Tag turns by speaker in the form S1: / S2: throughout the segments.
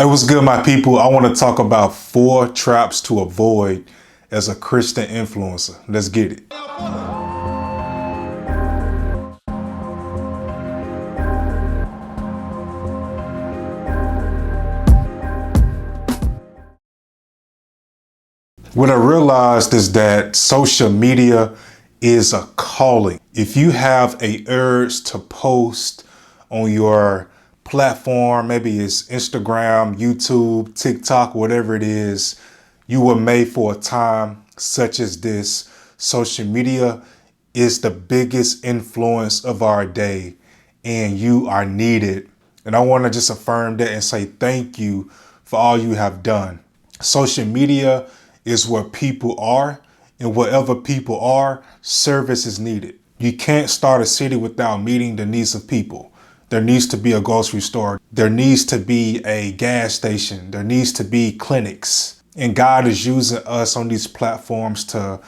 S1: Hey, what's good, my people? I want to talk about 4 traps to avoid as a Christian influencer. Let's get it. What I realized is that social media is a calling. If you have a urge to post on your platform, maybe it's Instagram, YouTube, TikTok, whatever it is, you were made for a time such as this. Social media is the biggest influence of our day, and you are needed. And I want to just affirm that and say thank you for all you have done. Social media is where people are, and wherever people are, service is needed. You can't start a city without meeting the needs of people. There needs to be a grocery store. There needs to be a gas station. There needs to be clinics. And God is using us on these platforms to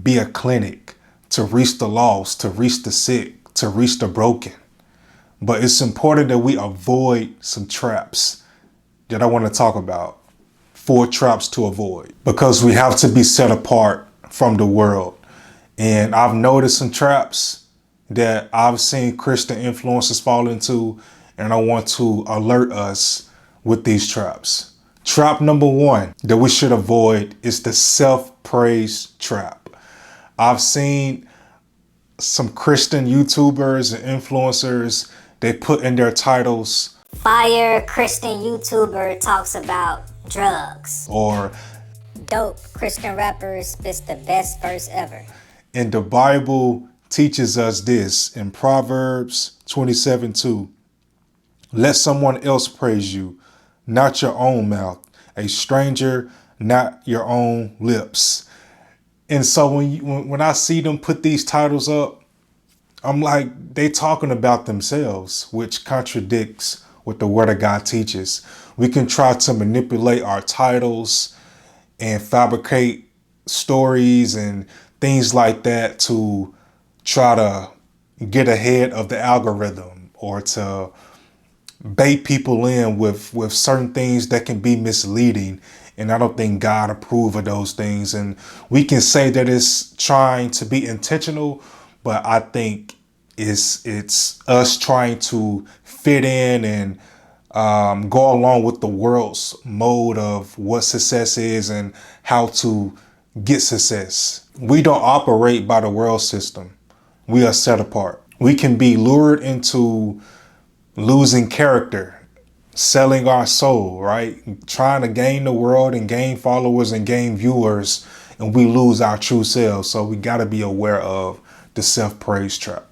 S1: be a clinic, to reach the lost, to reach the sick, to reach the broken. But it's important that we avoid some traps that I want to talk about. 4 traps to avoid, because we have to be set apart from the world. And I've noticed some traps that I've seen Christian influencers fall into, and I want to alert us with these traps. Trap number 1 that we should avoid is the self-praise trap. I've seen some Christian YouTubers and influencers, they put in their titles,
S2: "Fire Christian YouTuber talks about drugs,"
S1: or
S2: "Dope Christian rapper spits the best verse ever."
S1: And the Bible teaches us this in Proverbs 27:2. Let someone else praise you, not your own mouth, a stranger, not your own lips. And so when I see them put these titles up, I'm like, they talking about themselves, which contradicts what the Word of God teaches. We can try to manipulate our titles and fabricate stories and things like that to try to get ahead of the algorithm, or to bait people in with certain things that can be misleading. And I don't think God approves of those things. And we can say that it's trying to be intentional, but I think it's us trying to fit in and go along with the world's mode of what success is and how to get success. We don't operate by the world system. We are set apart. We can be lured into losing character, selling our soul, right? Trying to gain the world and gain followers and gain viewers, and we lose our true selves. So we got to be aware of the self-praise trap.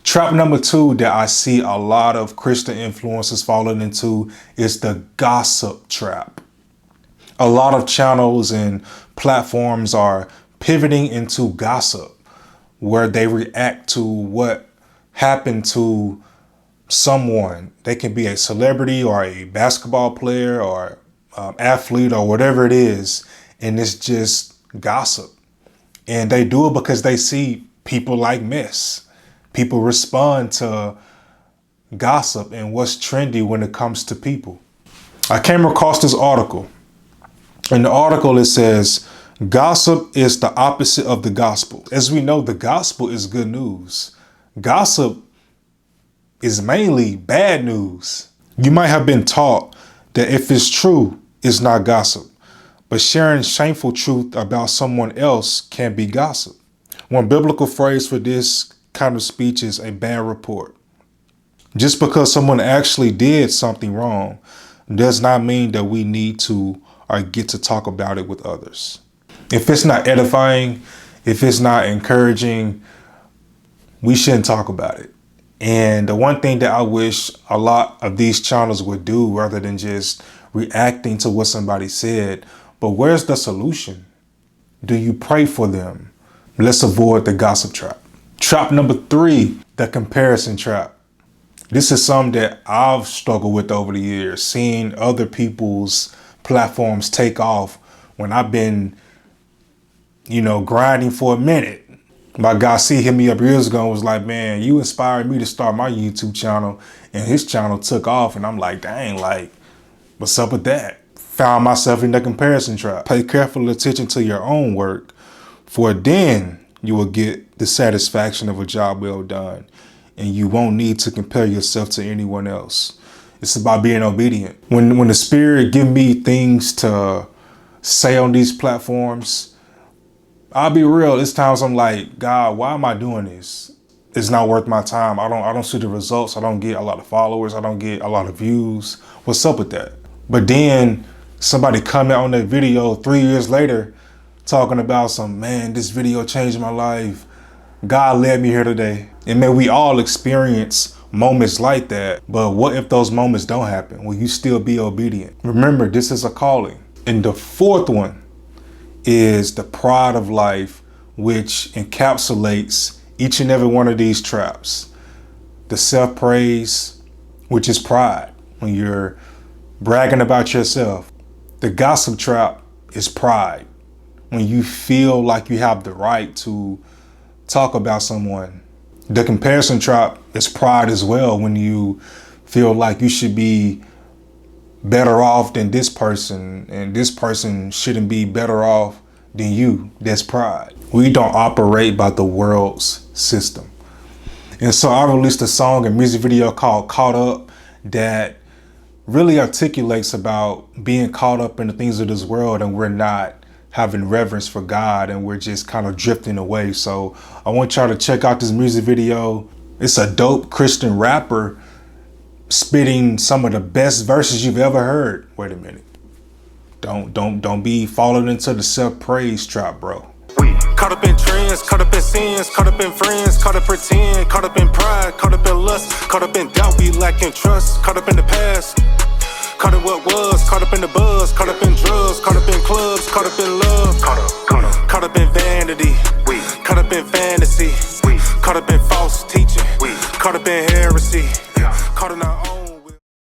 S1: Trap number 2 that I see a lot of Christian influencers falling into is the gossip trap. A lot of channels and platforms are pivoting into gossip, where they react to what happened to someone. They can be a celebrity or a basketball player or athlete or whatever it is, and it's just gossip. And they do it because they see people like mess. People respond to gossip and what's trendy when it comes to people. I came across this article. In the article, it says, gossip is the opposite of the gospel. As we know, the gospel is good news. Gossip is mainly bad news. You might have been taught that if it's true, it's not gossip. But sharing shameful truth about someone else can be gossip. One biblical phrase for this kind of speech is a bad report. Just because someone actually did something wrong does not mean that we need to or get to talk about it with others. If it's not edifying, if it's not encouraging, we shouldn't talk about it. And the one thing that I wish a lot of these channels would do, rather than just reacting to what somebody said, but where's the solution? Do you pray for them? Let's avoid the gossip trap. Trap number 3, the comparison trap. This is something that I've struggled with over the years, seeing other people's platforms take off when I've been, grinding for a minute. My guy C hit me up years ago and was like, man, you inspired me to start my YouTube channel, and his channel took off. And I'm like, dang, like, What's up with that? Found myself in the comparison trap. Pay careful attention to your own work, for then you will get the satisfaction of a job well done, and you won't need to compare yourself to anyone else. It's about being obedient. When the Spirit give me things to say on these platforms, I'll be real. It's times I'm like, God, why am I doing this? It's not worth my time. I don't see the results. I don't get a lot of followers. I don't get a lot of views. What's up with that? But then somebody comment on that video 3 years later talking about man, this video changed my life. God led me here today. And may we all experience moments like that. But what if those moments don't happen? Will you still be obedient? Remember, this is a calling. And the fourth one is the pride of life, which encapsulates each and every one of these traps. The self-praise, which is pride, when you're bragging about yourself. The gossip trap is pride, when you feel like you have the right to talk about someone. The comparison trap is pride as well, when you feel like you should be better off than this person and this person shouldn't be better off than you. That's pride. We don't operate by the world's system. And so I released a song and music video called Caught Up that really articulates about being caught up in the things of this world, and we're not having reverence for God, and we're just kind of drifting away. So I want y'all to check out this music video. It's a dope Christian rapper spitting some of the best verses you've ever heard. Wait a minute. Don't be falling into the self-praise trap, bro.
S3: Caught up in trends, caught up in sins, caught up in friends, caught up pretend, caught up in pride, caught up in lust, caught up in doubt, we lacking trust, caught up in the past, caught up what was, caught up in the buzz, caught up in drugs, caught up in clubs, caught up in love, caught up in vanity, caught up in fantasy, caught up in false teaching, caught up in heresy, caught in our